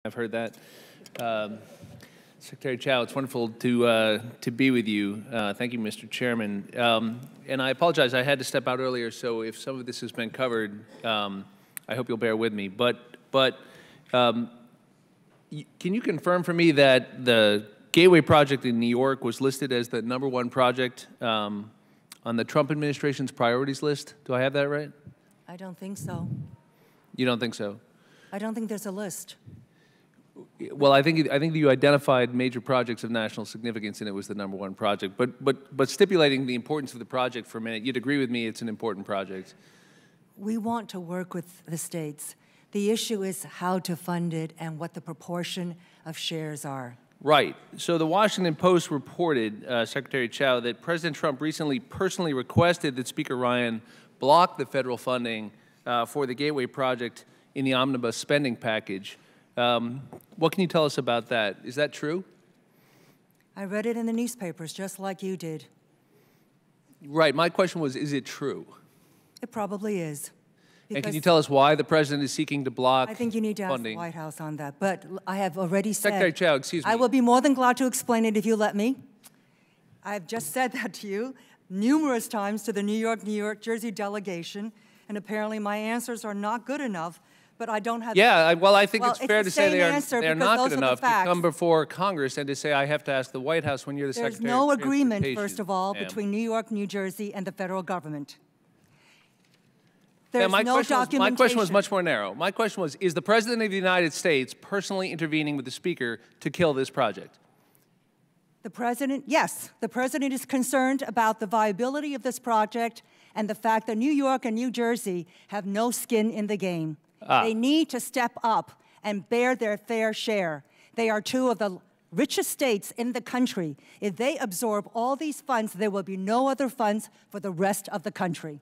I've heard that. Secretary Chao, it's wonderful to be with you. Thank you, Mr. Chairman. And I apologize, I had to step out earlier, so if some of this has been covered, I hope you'll bear with me. But can you confirm for me that the Gateway project in New York was listed as the #1 project on the Trump administration's priorities list? Do I have that right? I don't think so. You don't think so? I don't think there's a list. Well, I think you identified major projects of national significance, and it was the #1 project. But stipulating the importance of the project for a minute, you'd agree with me it's an important project. We want to work with the states. The issue is how to fund it and what the proportion of shares are. Right. So the Washington Post reported, Secretary Chao, that President Trump recently personally requested that Speaker Ryan block the federal funding for the Gateway project in the omnibus spending package. What can you tell us about that? Is that true? I read it in the newspapers, just like you did. Right. My question was, is it true? It probably is. And can you tell us why the President is seeking to block funding? I think you need to ask the White House on that. But I have already said— Secretary Chao, excuse me. I will be more than glad to explain it if you let me. I've just said that to you numerous times to the New York, Jersey delegation, and apparently my answers are not good enough. But I don't have— Yeah, well, I think it's fair to say they're not good enough to come before Congress and to say I have to ask the White House when you're the Secretary of Transportation. There's no agreement, first of all, between New York, New Jersey, and the federal government. There's no documentation. My question was much more narrow. My question was, is the President of the United States personally intervening with the Speaker to kill this project? The President, yes. The President is concerned about the viability of this project and the fact that New York and New Jersey have no skin in the game. They need to step up and bear their fair share. They are two of the richest states in the country. If they absorb all these funds, there will be no other funds for the rest of the country.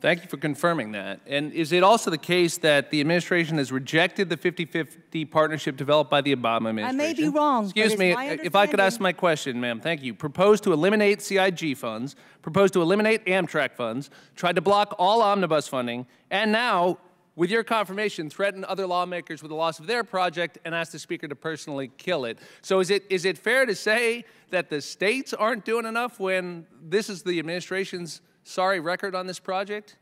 Thank you for confirming that. And is it also the case that the administration has rejected the 50-50 partnership developed by the Obama administration? I may be wrong. Excuse me, if I could ask my question, ma'am, thank you. Proposed to eliminate CIG funds, proposed to eliminate Amtrak funds, tried to block all omnibus funding, and now, with your confirmation, threaten other lawmakers with the loss of their project and ask the Speaker to personally kill it. So is it fair to say that the states aren't doing enough when this is the administration's sorry record on this project?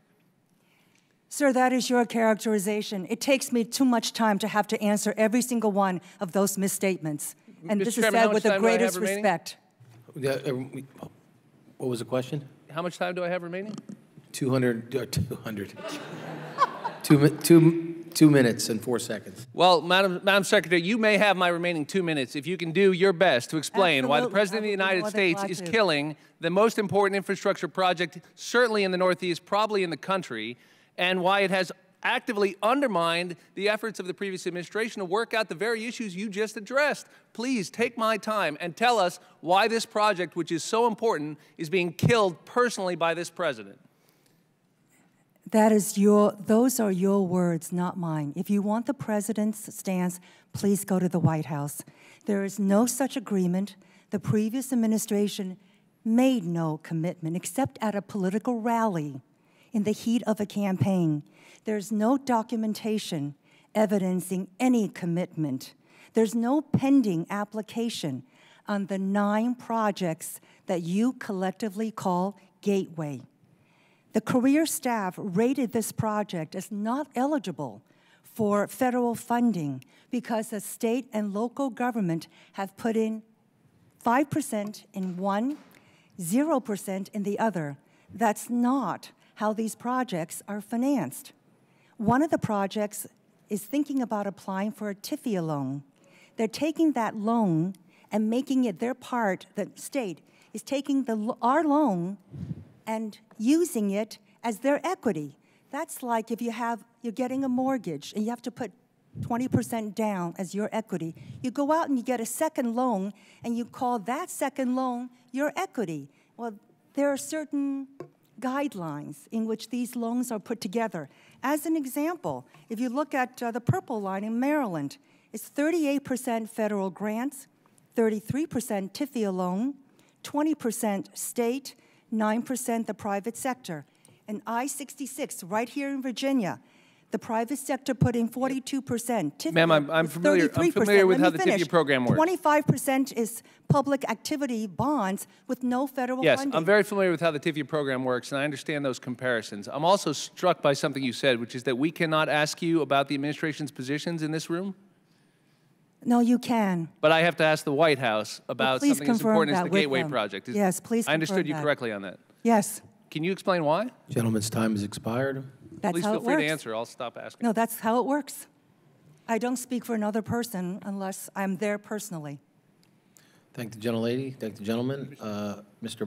Sir, that is your characterization. It takes me too much time to have to answer every single one of those misstatements. And this is said with the greatest respect. What was the question? How much time do I have remaining? 200. 2 minutes and 4 seconds. Well, Madam Secretary, you may have my remaining 2 minutes if you can do your best to explain why the President of the United States is killing the most important infrastructure project, certainly in the Northeast, probably in the country, and why it has actively undermined the efforts of the previous administration to work out the very issues you just addressed. Please take my time and tell us why this project, which is so important, is being killed personally by this President. Those are your words, not mine. If you want the President's stance, please go to the White House. There is no such agreement. The previous administration made no commitment except at a political rally in the heat of a campaign. There's no documentation evidencing any commitment. There's no pending application on the 9 projects that you collectively call Gateway. The career staff rated this project as not eligible for federal funding because the state and local government have put in 5% in one, 0% in the other. That's not how these projects are financed. One of the projects is thinking about applying for a TIFIA loan. They're taking that loan and making it their part. The state is taking our loan and using it as their equity. That's like if you're getting a mortgage and you have to put 20% down as your equity. You go out and you get a second loan and you call that second loan your equity. Well, there are certain guidelines in which these loans are put together. As an example, if you look at the Purple Line in Maryland, it's 38% federal grants, 33% TIFIA loan, 20% state, 9% the private sector. And I-66, right here in Virginia, The private sector put in 42%. Ma'am, I'm familiar with how the TIFIA program works. 25% is public activity bonds with no federal funding. Yes, I'm very familiar with how the TIFIA program works, and I understand those comparisons. I'm also struck by something you said, which is that we cannot ask you about the administration's positions in this room. No, you can. But I have to ask the White House about something as important as the Gateway Project. Yes, please confirm I understood you that. correctly on that. Yes. Can you explain why? Gentleman's time has expired. That's Please how feel it free works. to answer. I'll stop asking. No, that's how it works. I don't speak for another person unless I'm there personally. Thank the gentlelady. Thank the gentleman. Mr.